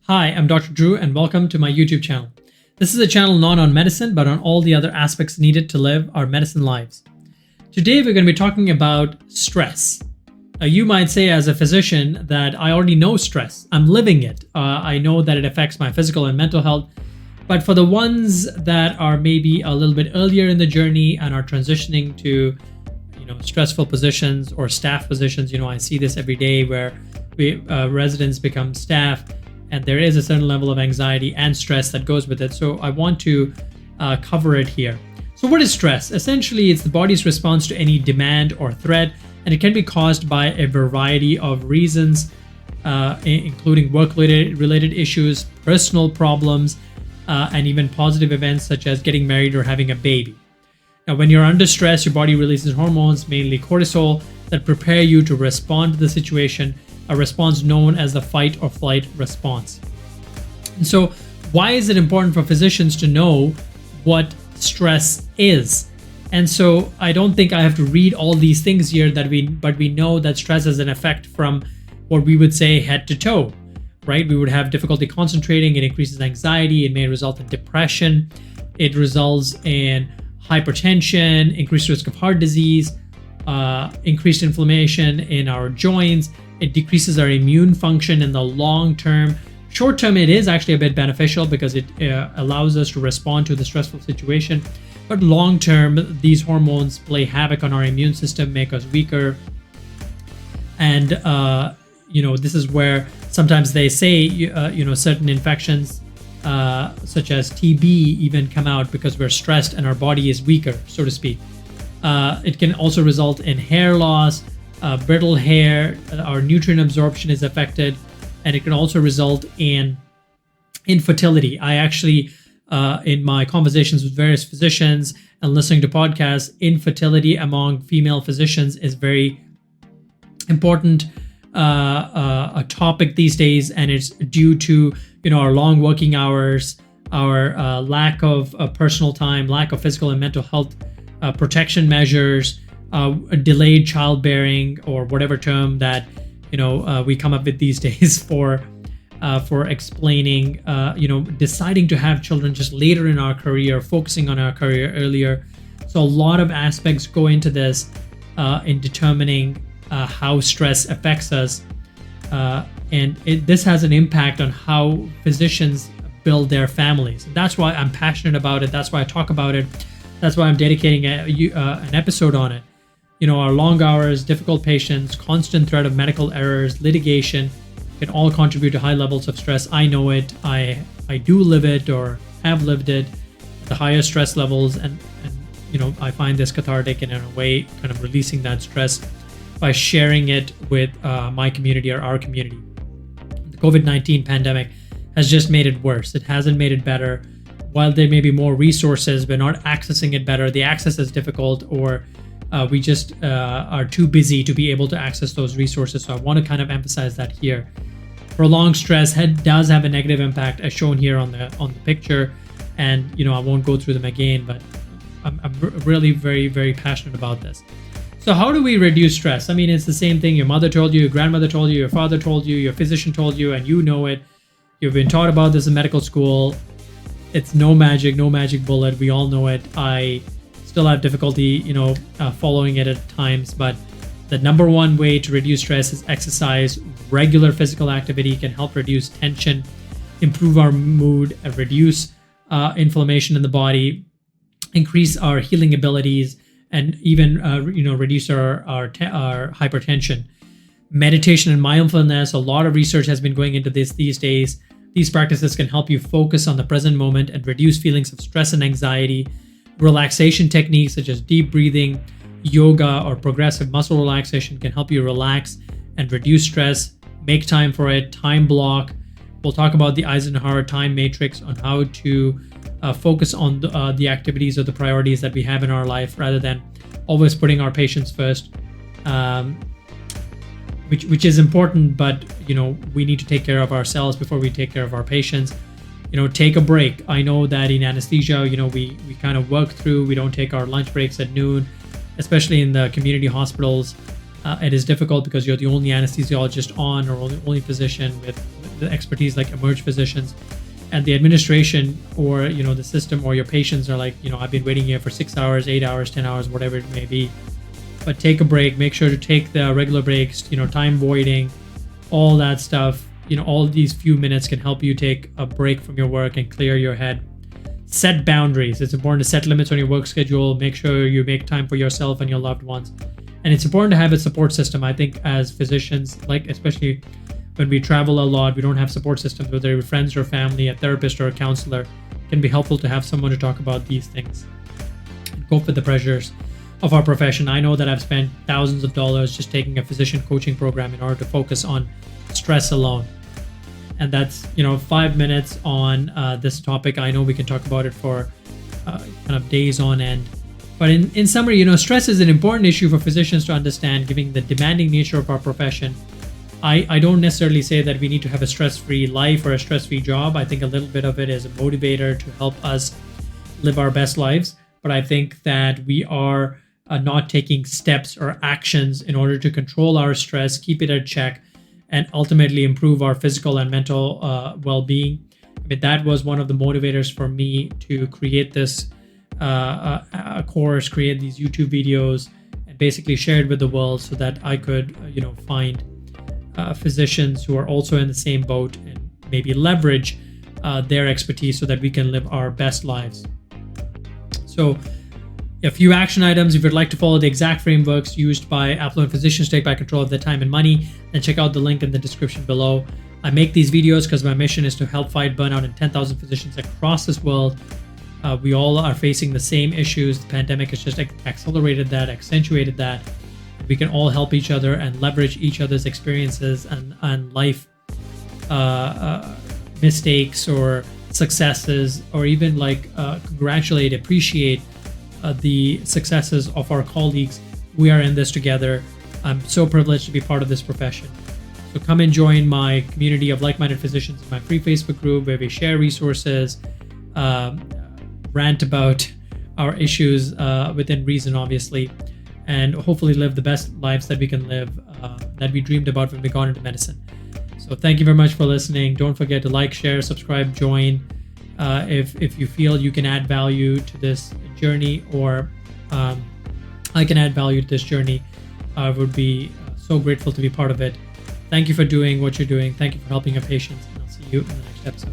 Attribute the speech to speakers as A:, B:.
A: Hi, I'm Dr. Druv and welcome to my YouTube channel. This is a channel not on medicine, but on all the other aspects needed to live our medicine lives. Today, we're going to be talking about stress. You might say as a physician that I already know stress. I'm living it. I know that it affects my physical and mental health. But for the ones that are maybe a little bit earlier in the journey and are transitioning to stressful positions or staff positions, I see this every day where residents become staff, and there is a certain level of anxiety and stress that goes with it. So I want to cover it here. So what is stress? Essentially, it's the body's response to any demand or threat, and it can be caused by a variety of reasons, including work-related issues, personal problems, and even positive events such as getting married or having a baby. Now, when you're under stress, your body releases hormones, mainly cortisol, that prepare you to respond to the situation, a response known as the fight or flight response. And so why is it important for physicians to know what stress is? And so I don't think I have to read all these things here, but we know that stress has an effect from what we would say head to toe, right? We would have difficulty concentrating, it increases anxiety, it may result in depression, it results in hypertension, increased risk of heart disease, increased inflammation in our joints. It decreases our immune function in the long term. Short term, it is actually a bit beneficial because it allows us to respond to the stressful situation. But long term, these hormones play havoc on our immune system, make us weaker. And, this is where sometimes they say, certain infections such as TB even come out because we're stressed and our body is weaker, so to speak. It can also result in hair loss, brittle hair, our nutrient absorption is affected, and it can also result in infertility. I actually, in my conversations with various physicians and listening to podcasts, infertility among female physicians is very important, a topic these days, and it's due to our long working hours, our lack of personal time, lack of physical and mental health protection measures, delayed childbearing, or whatever term that we come up with these days for explaining deciding to have children just later in our career, focusing on our career earlier. So a lot of aspects go into this in determining how stress affects us, and this has an impact on how physicians build their families. And that's why I'm passionate about it. That's why I talk about it. That's why I'm dedicating an episode on it. Our long hours, difficult patients, constant threat of medical errors, litigation can all contribute to high levels of stress. I know it. I do live it or have lived it. The higher stress levels, and I find this cathartic, and in a way kind of releasing that stress by sharing it with my community or our community. The COVID-19 pandemic has just made it worse. It hasn't made it better. While there may be more resources, we're not accessing it better. The access is difficult, or we just are too busy to be able to access those resources. So I want to kind of emphasize that here. Prolonged stress does have a negative impact, as shown here on the picture. And I won't go through them again, but I'm really very, very passionate about this. So how do we reduce stress? I mean, it's the same thing your mother told you, your grandmother told you, your father told you, your physician told you, and you know it. You've been taught about this in medical school. It's no magic bullet. We all know it. I still have difficulty, following it at times, but the number one way to reduce stress is exercise. Regular physical activity can help reduce tension, improve our mood, and reduce inflammation in the body, increase our healing abilities, and even reduce our hypertension. Meditation and mindfulness, a lot of research has been going into this these days. These practices can help you focus on the present moment and reduce feelings of stress and anxiety. Relaxation techniques such as deep breathing, yoga, or progressive muscle relaxation can help you relax and reduce stress. Make time for it, time block. We'll talk about the Eisenhower time matrix on how to focus on the activities or the priorities that we have in our life rather than always putting our patients first, which is important, but we need to take care of ourselves before we take care of our patients. Take a break. I know that in anesthesia, we kind of work through, we don't take our lunch breaks at noon, especially in the community hospitals. It is difficult because you're the only anesthesiologist on, or only physician with the expertise like emerge physicians, and the administration or the system or your patients are like, I've been waiting here for 6 hours, 8 hours, 10 hours, whatever it may be. But take a break. Make sure to take the regular breaks. Time voiding, all that stuff. All these few minutes can help you take a break from your work and clear your head. Set boundaries. It's important to set limits on your work schedule. Make sure you make time for yourself and your loved ones. And it's important to have a support system. I think as physicians, like especially when we travel a lot, we don't have support systems, whether you're friends or family, a therapist or a counselor. It can be helpful to have someone to talk about these things and cope with the pressures of our profession. I know that I've spent thousands of dollars just taking a physician coaching program in order to focus on stress alone. And that's 5 minutes on this topic. I know we can talk about it for kind of days on end. But in summary, stress is an important issue for physicians to understand, given the demanding nature of our profession. I don't necessarily say that we need to have a stress-free life or a stress-free job. I think a little bit of it is a motivator to help us live our best lives. But I think that we are not taking steps or actions in order to control our stress, keep it at check, and ultimately improve our physical and mental well-being. I mean, that was one of the motivators for me to create this course, create these YouTube videos, and basically share it with the world so that I could, find physicians who are also in the same boat and maybe leverage their expertise so that we can live our best lives. So a few action items. If you'd like to follow the exact frameworks used by affluent physicians to take back control of their time and money, then check out the link in the description below. I make these videos because my mission is to help fight burnout in 10,000 physicians across this world. We all are facing the same issues. The pandemic has just accelerated that, accentuated that. We can all help each other and leverage each other's experiences and life mistakes or successes, or even congratulate, appreciate the successes of our colleagues. We are in this together. I'm so privileged to be part of this profession. So come and join my community of like-minded physicians in my free Facebook group, where we share resources, rant about our issues within reason, obviously, and hopefully live the best lives that we can live, that we dreamed about when we got into medicine. So thank you very much for listening. Don't forget to like, share, subscribe, join. If you feel you can add value to this journey, or I can add value to this journey, I would be so grateful to be part of it. Thank you for doing what you're doing. Thank you for helping your patients, and I'll see you in the next episode.